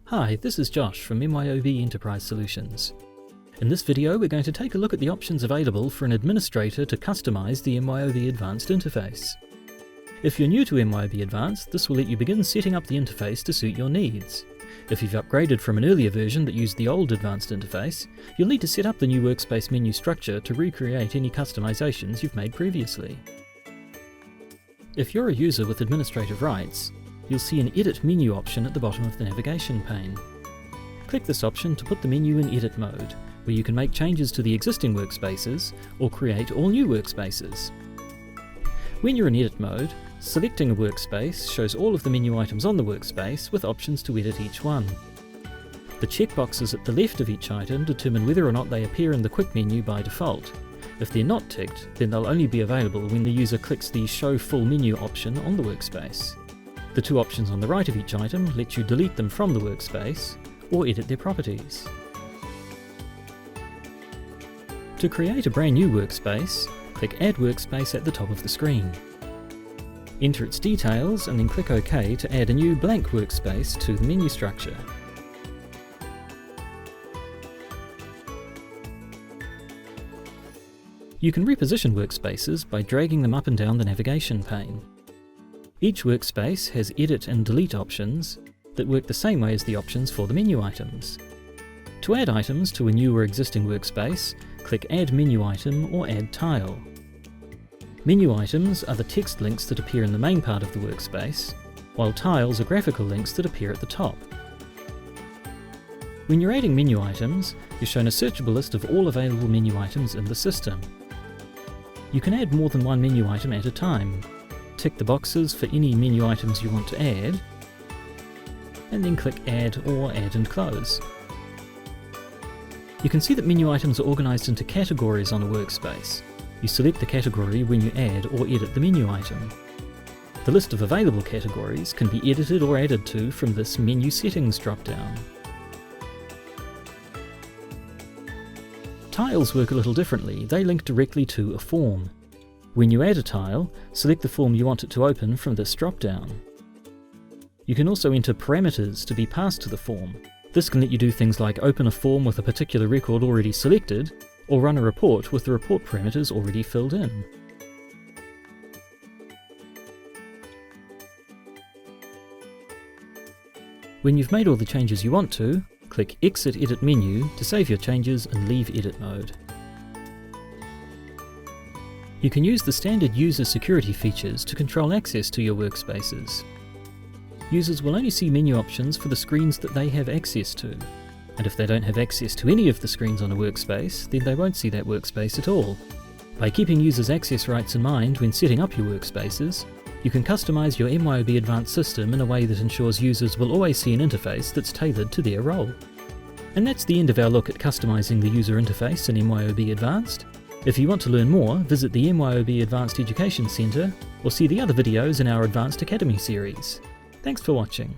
Hi, this is Josh from MYOB Enterprise Solutions. In this video we're going to take a look at the options available for an administrator to customize the MYOB Advanced interface. If you're new to MYOB Advanced, this will let you begin setting up the interface to suit your needs. If you've upgraded from an earlier version that used the old Advanced interface, you'll need to set up the new workspace menu structure to recreate any customizations you've made previously. If you're a user with administrative rights, you'll see an Edit menu option at the bottom of the navigation pane. Click this option to put the menu in edit mode, where you can make changes to the existing workspaces or create all new workspaces. When you're in edit mode, selecting a workspace shows all of the menu items on the workspace with options to edit each one. The checkboxes at the left of each item determine whether or not they appear in the quick menu by default. If they're not ticked, then they'll only be available when the user clicks the Show Full Menu option on the workspace. The two options on the right of each item let you delete them from the workspace or edit their properties. To create a brand new workspace, click Add Workspace at the top of the screen. Enter its details and then click OK to add a new blank workspace to the menu structure. You can reposition workspaces by dragging them up and down the navigation pane. Each workspace has edit and delete options that work the same way as the options for the menu items. To add items to a new or existing workspace, click Add Menu Item or Add Tile. Menu items are the text links that appear in the main part of the workspace, while tiles are graphical links that appear at the top. When you're adding menu items, you're shown a searchable list of all available menu items in the system. You can add more than one menu item at a time. Tick the boxes for any menu items you want to add, and then click Add or Add and Close. You can see that menu items are organised into categories on a workspace. You select the category when you add or edit the menu item. The list of available categories can be edited or added to from this Menu Settings drop-down. Tiles work a little differently. They link directly to a form. When you add a tile, select the form you want it to open from this drop-down. You can also enter parameters to be passed to the form. This can let you do things like open a form with a particular record already selected, or run a report with the report parameters already filled in. When you've made all the changes you want to, click Exit Edit Menu to save your changes and leave edit mode. You can use the standard user security features to control access to your workspaces. Users will only see menu options for the screens that they have access to, and if they don't have access to any of the screens on a workspace, then they won't see that workspace at all. By keeping users' access rights in mind when setting up your workspaces, you can customize your MYOB Advanced system in a way that ensures users will always see an interface that's tailored to their role. And that's the end of our look at customizing the user interface in MYOB Advanced. If you want to learn more, visit the MYOB Advanced Education Centre or see the other videos in our Advanced Academy series. Thanks for watching.